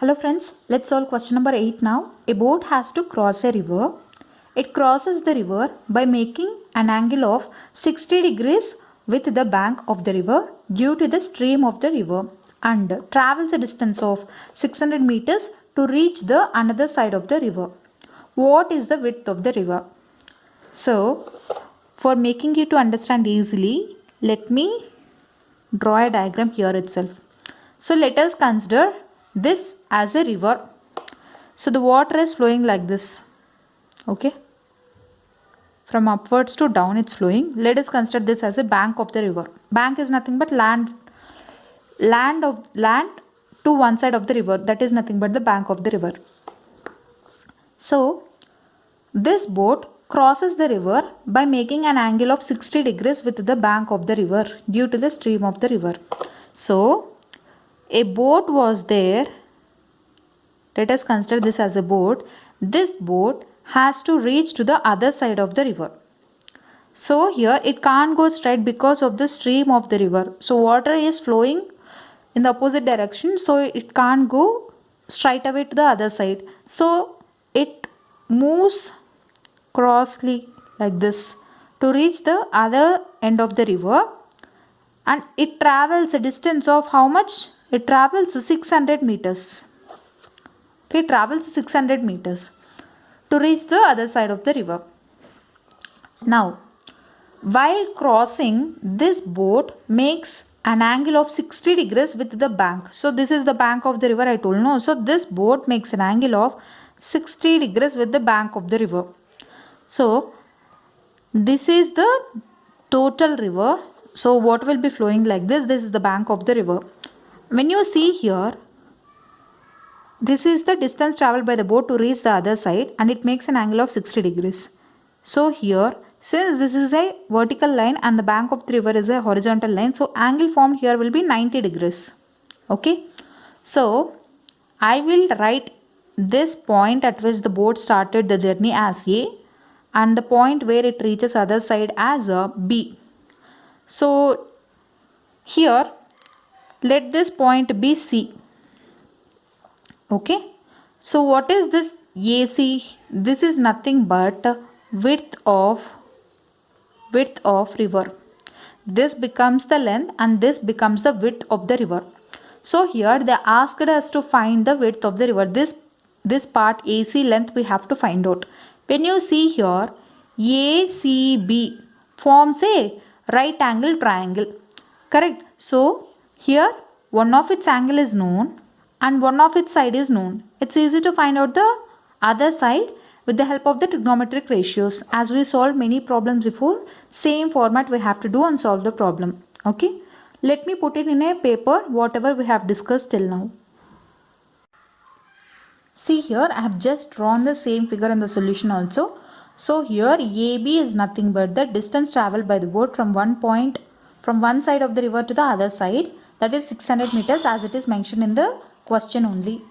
Hello friends, let's solve question number 8 now. A boat has to cross a river. It crosses the river by making an angle of 60 degrees with the bank of the river due to the stream of the river and travels a distance of 600 meters to reach the another side of the river. What is the width of the river? So, for making you to understand easily, let me draw a diagram here itself. So let us consider this as a river. So the water is flowing like this. Okay. From upwards to down it's flowing. Let us consider this as a bank of the river. Bank is nothing but land to one side of the river. That is nothing but the bank of the river. So this boat crosses the river by making an angle of 60 degrees with the bank of the river due to the stream of the river. So a boat was there. Let us consider this as a boat. This boat has to reach to the other side of the river. So here it can't go straight because of the stream of the river. So water is flowing in the opposite direction. So it can't go straight away to the other side. So it moves crossly like this to reach the other end of the river. And it travels a distance of how much? It travels 600 meters. Okay, travels 600 meters to reach the other side of the river. Now, while crossing, this boat makes an angle of 60 degrees with the bank. So, this is the bank of the river I told no. So, this boat makes an angle of 60 degrees with the bank of the river. So, this is the total river. So, what will be flowing like this? This is the bank of the river. When you see here, this is the distance traveled by the boat to reach the other side and it makes an angle of 60 degrees. So here, since this is a vertical line and the bank of the river is a horizontal line, so angle formed here will be 90 degrees. Okay. So I will write this point at which the boat started the journey as A and the point where it reaches other side as a B. So here, let this point be C. Okay, so what is this AC? This is nothing but width of river. This becomes the length and this becomes the width of the river. So here they asked us to find the width of the river. This part AC length we have to find out. When you see here, ACB forms a right angle triangle. Correct. So here one of its angle is known and one of its side is known. It's easy to find out the other side with the help of the trigonometric ratios. As we solved many problems before, same format we have to do and solve the problem. Okay. Let me put it in a paper, whatever we have discussed till now. See here, I have just drawn the same figure in the solution also. So here AB is nothing but the distance traveled by the boat from one side of the river to the other side. That is 600 meters as it is mentioned in the question only.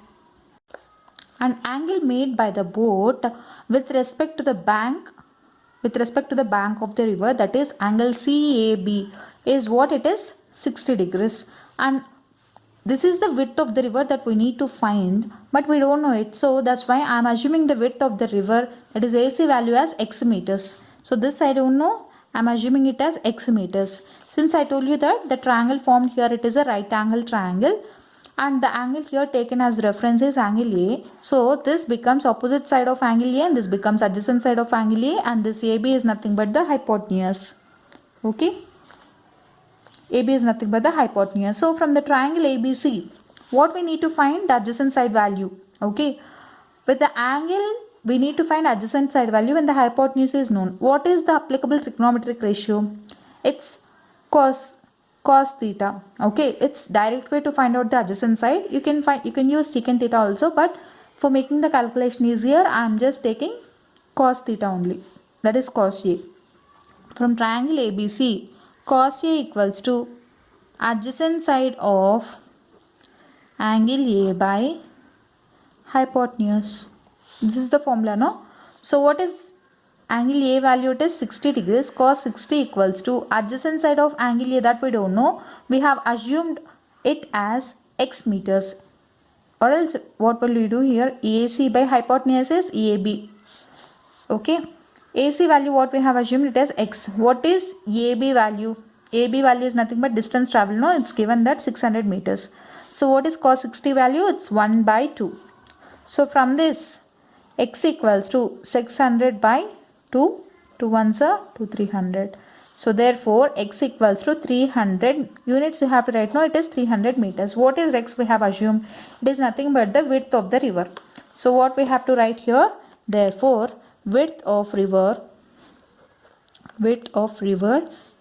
An angle made by the boat with respect to the bank of the river, that is angle CAB, is what it is? 60 degrees. And this is the width of the river that we need to find, but we don't know it. So that's why I am assuming the width of the river, that is AC value, as x meters. So this I don't know. I am assuming it as x meters. Since I told you that the triangle formed here, it is a right angle triangle. And the angle here taken as reference is angle A. So this becomes opposite side of angle A and this becomes adjacent side of angle A, and this AB is nothing but the hypotenuse. Okay. AB is nothing but the hypotenuse. So from the triangle ABC, what we need to find? The adjacent side value. Okay. With the angle, we need to find adjacent side value when the hypotenuse is known. What is the applicable trigonometric ratio? It's cos theta. Okay, it's direct way to find out the adjacent side. You can use secant theta also, but for making the calculation easier, I am just taking cos theta only. That is cos A. From triangle ABC, cos A equals to adjacent side of angle A by hypotenuse. This is the formula, no? So what is angle A value? It is 60 degrees. Cos 60 equals to adjacent side of angle A, that we don't know. We have assumed it as x meters. or else what will we do here? AC by hypotenuse is AB. Okay, AC value what we have assumed it as x. What is AB value? AB value is nothing but distance travel. No, it's given that 600 meters. So what is cos 60 value? It's 1 by 2. So from this, x equals to 600 by 2. 2 ones are 2 300. So therefore x equals to 300 units you have to write. No, it is 300 meters. What is x we have assumed? It is nothing but the width of the river. So what we have to write here? Therefore width of river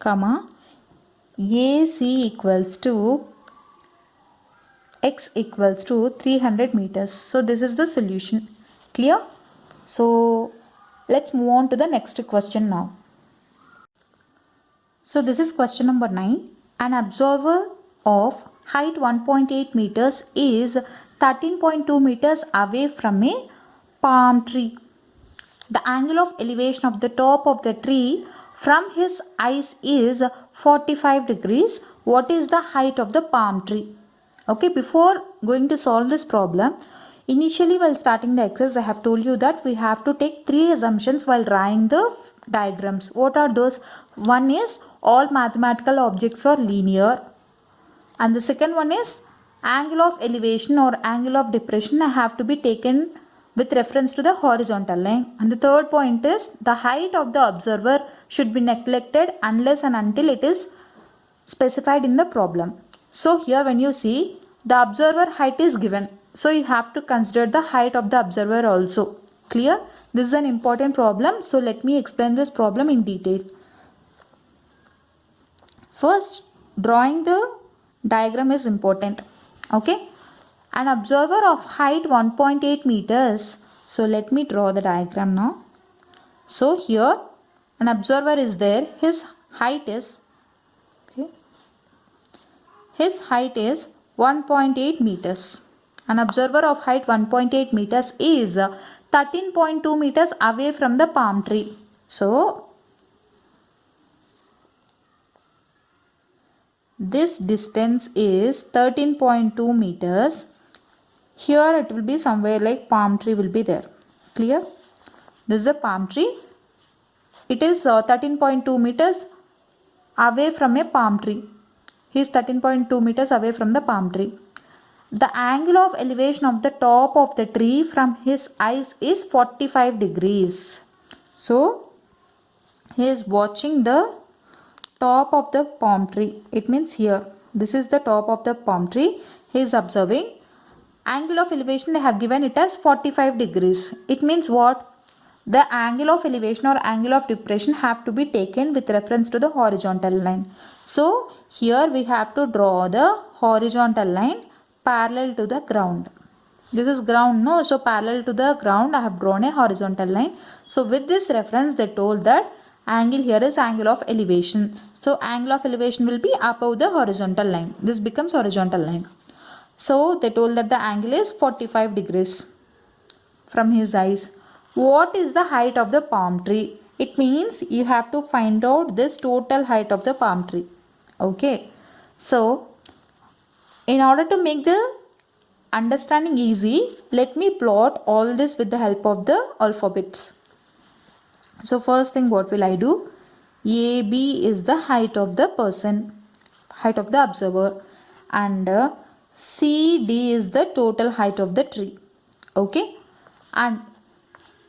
comma AC equals to x equals to 300 meters. So this is the solution. Clear? So let's move on to the next question now. So this is question number 9. An observer of height 1.8 meters is 13.2 meters away from a palm tree. The angle of elevation of the top of the tree from his eyes is 45 degrees. What is the height of the palm tree? Okay, before going to solve this problem, initially while starting the exercise, I have told you that we have to take 3 assumptions while drawing the diagrams. What are those? One is all mathematical objects are linear. And the second one is angle of elevation or angle of depression have to be taken with reference to the horizontal line. And the third point is the height of the observer should be neglected unless and until it is specified in the problem. So here when you see the observer height is given, so you have to consider the height of the observer also. Clear? This is an important problem. So let me explain this problem in detail. First, drawing the diagram is important. Okay. An observer of height 1.8 meters. So let me draw the diagram now. So here an observer is there. His height is 1.8 meters. An observer of height 1.8 meters is 13.2 meters away from the palm tree. So this distance is 13.2 meters. Here it will be somewhere like palm tree will be there. Clear? This is a palm tree. It is 13.2 meters away from a palm tree. He is 13.2 meters away from the palm tree. The angle of elevation of the top of the tree from his eyes is 45 degrees. So he is watching the top of the palm tree. It means here. This is the top of the palm tree. He is observing. Angle of elevation they have given it as 45 degrees. It means what? The angle of elevation or angle of depression have to be taken with reference to the horizontal line. So here we have to draw the horizontal line parallel to the ground. This is ground, no? So parallel to the ground I have drawn a horizontal line. So with this reference they told that angle here is angle of elevation. So angle of elevation will be above the horizontal line. This becomes horizontal line. So they told that the angle is 45 degrees from his eyes. What is the height of the palm tree? It means you have to find out this total height of the palm tree. Okay. So in order to make the understanding easy, let me plot all this with the help of the alphabets. So first thing what will I do? AB is the height of the person, height of the observer, and CD is the total height of the tree. Okay. And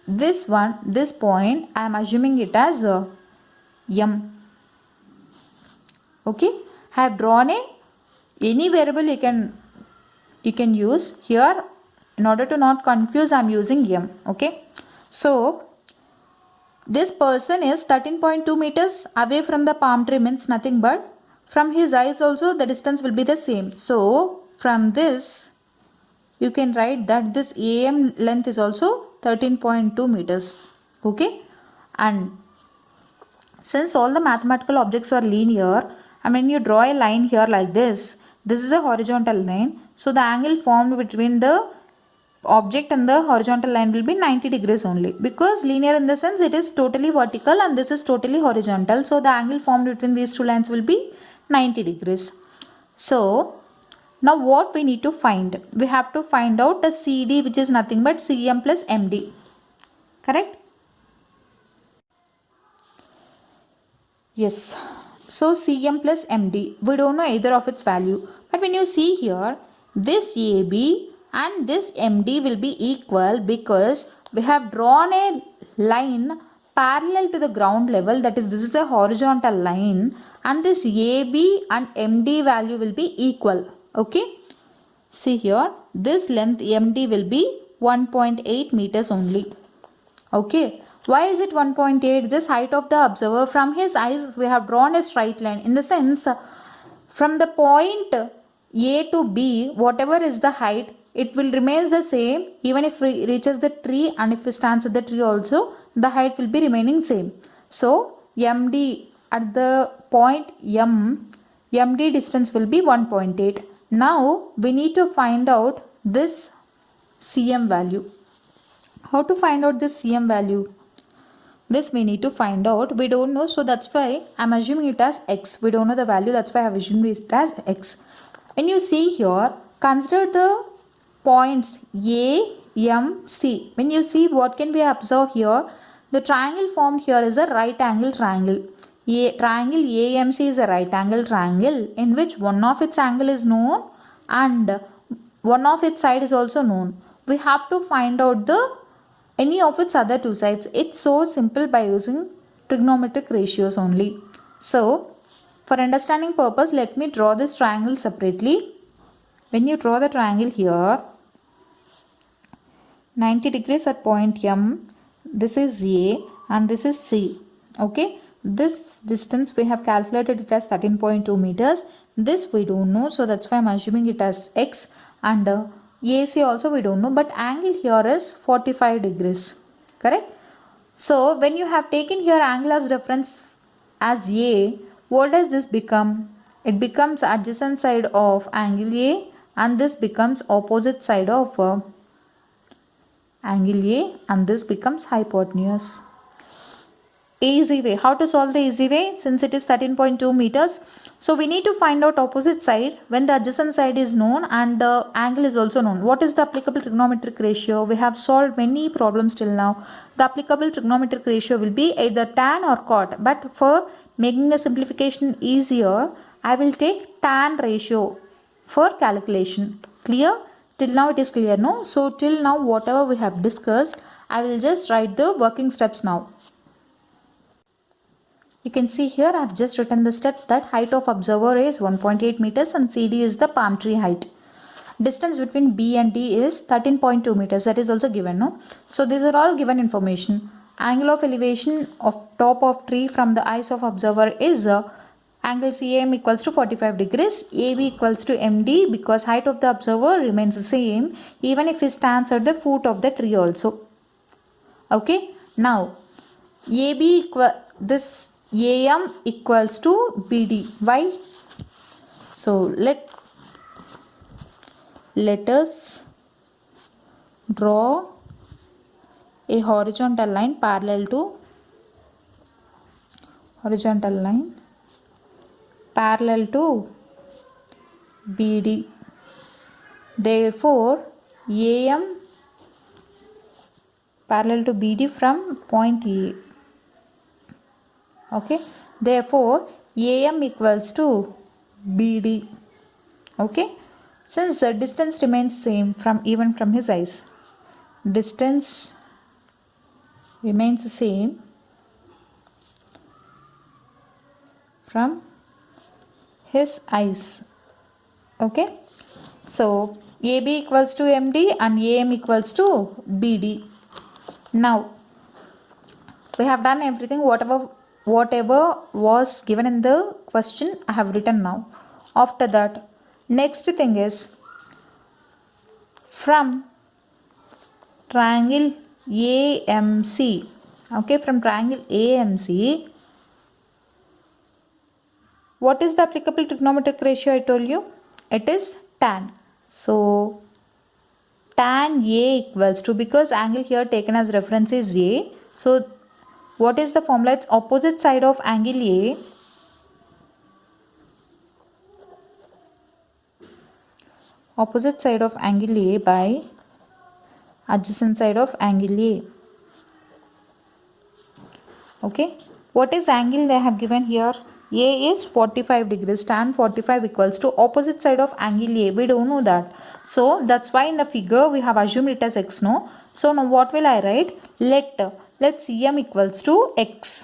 this point I am assuming it as M. Okay. I have drawn any variable you can use here. In order to not confuse, I am using M. Okay. So this person is 13.2 meters away from the palm tree, means nothing but from his eyes also the distance will be the same. So from this you can write that this AM length is also 13.2 meters. Okay. And since all the mathematical objects are linear, and when you draw a line here like this is a horizontal line. So the angle formed between the object and the horizontal line will be 90 degrees only, because linear in the sense it is totally vertical and this is totally horizontal. So the angle formed between these two lines will be 90 degrees. So Now what we need to find? We have to find out the CD, which is nothing but CM plus MD. Correct? Yes. So CM plus MD, we don't know either of its value. But when you see here, this AB and this MD will be equal because we have drawn a line parallel to the ground level. That is, this is a horizontal line, and this AB and MD value will be equal. Okay. See here, this length MD will be 1.8 meters only. Okay. Why is it 1.8? This height of the observer, from his eyes we have drawn a straight line. In the sense, from the point A to B, whatever is the height, it will remain the same even if it reaches the tree, and if it stands at the tree also, the height will be remaining same. So MD at the point MD distance will be 1.8. Now we need to find out this CM value. How to find out this CM value? This we need to find out. We don't know, so that's why I'm assuming it as X. We don't know the value, that's why I've assumed it as X. When you see here, consider the points A, M, C. When you see, what can we observe here? The triangle formed here is a right angle triangle. Triangle AMC is a right angle triangle in which one of its angle is known and one of its side is also known. We have to find out the any of its other two sides. It's so simple by using trigonometric ratios only. So for understanding purpose, let me draw this triangle separately. When you draw the triangle here, 90 degrees at point M, this is A and this is C. Okay, this distance we have calculated it as 13.2 meters. This we don't know, so that's why I'm assuming it as X, and AC also we don't know, but angle here is 45 degrees. Correct? So when you have taken here angle as reference as A, what does this become? It becomes adjacent side of angle A, and this becomes opposite side of angle A, and this becomes hypotenuse. Easy way. How to solve the easy way? Since it is 13.2 meters, so we need to find out opposite side when the adjacent side is known and the angle is also known. What is the applicable trigonometric ratio? We have solved many problems till now. The applicable trigonometric ratio will be either tan or cot, but for making the simplification easier, I will take tan ratio for calculation. Clear? Till now it is clear, no? So till now whatever we have discussed, I will just write the working steps now. You can see here I have just written the steps that height of observer is 1.8 meters and CD is the palm tree height. Distance between B and D is 13.2 meters. That is also given, no? So these are all given information. Angle of elevation of top of tree from the eyes of observer is angle CAM equals to 45 degrees. AB equals to MD because height of the observer remains the same even if he stands at the foot of the tree also. Okay. Now AB equal this AM equals to BD. Why? So let us draw a horizontal line parallel to BD. Therefore AM parallel to BD from point A. Okay, therefore AM equals to BD. Okay, since the distance remains same from even from his eyes, distance remains the same from his eyes. Okay, so AB equals to MD and AM equals to BD. Now we have done everything, whatever was given in the question I have written now. After that, next thing is from triangle AMC. Okay, from triangle AMC, what is the applicable trigonometric ratio? I told you it is tan. So tan A equals to, because angle here taken as reference is A, so what is the formula? It's opposite side of angle A opposite side of angle A by adjacent side of angle A. Okay, what is angle they have given here? A is 45 degrees, tan 45 equals to opposite side of angle A. We don't know that. So that's why in the figure we have assumed it as x, no? So now what will I write? Let Cm equals to x.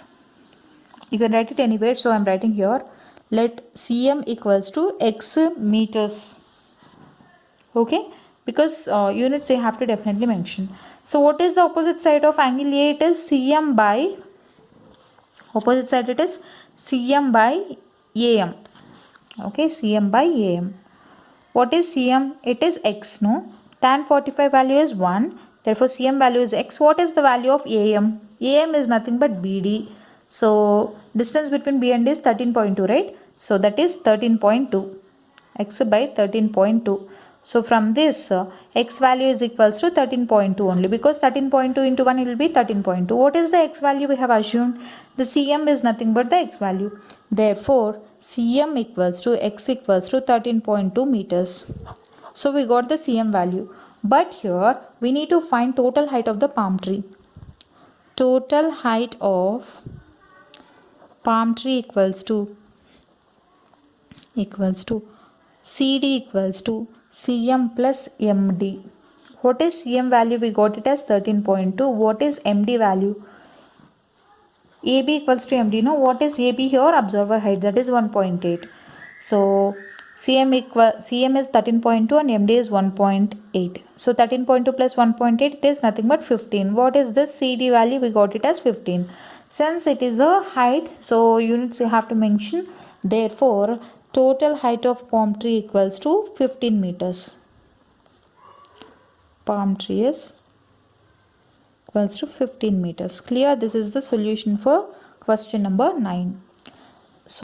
You can write it anywhere. So I'm writing here. Let Cm equals to x meters. Okay, because units they have to definitely mention. So what is the opposite side of angle A? It is Cm by, opposite side it is Cm by AM. Okay, Cm by AM. What is Cm? It is x, no? Tan 45 value is 1. Therefore, Cm value is x. What is the value of AM? AM is nothing but BD. So, distance between B and D is 13.2, right? So, that is 13.2. X by 13.2. So, from this, x value is equals to 13.2 only, because 13.2 into 1 will be 13.2. What is the x value we have assumed? The Cm is nothing but the x value. Therefore, Cm equals to x equals to 13.2 meters. So, we got the Cm value. But here, we need to find total height of the palm tree. Total height of palm tree equals to CD equals to Cm plus MD. What is Cm value? We got it as 13.2. What is MD value? AB equals to MD. No, what is AB here? Observer height, that is 1.8. So Cm is 13.2 and MD is 1.8. So 13.2 plus 1.8, it is nothing but 15. What is this CD value? We got it as 15. Since it is the height, so units you have to mention. Therefore, total height of palm tree equals to 15 meters. Palm tree is equals to 15 meters. Clear? This is the solution for question number 9.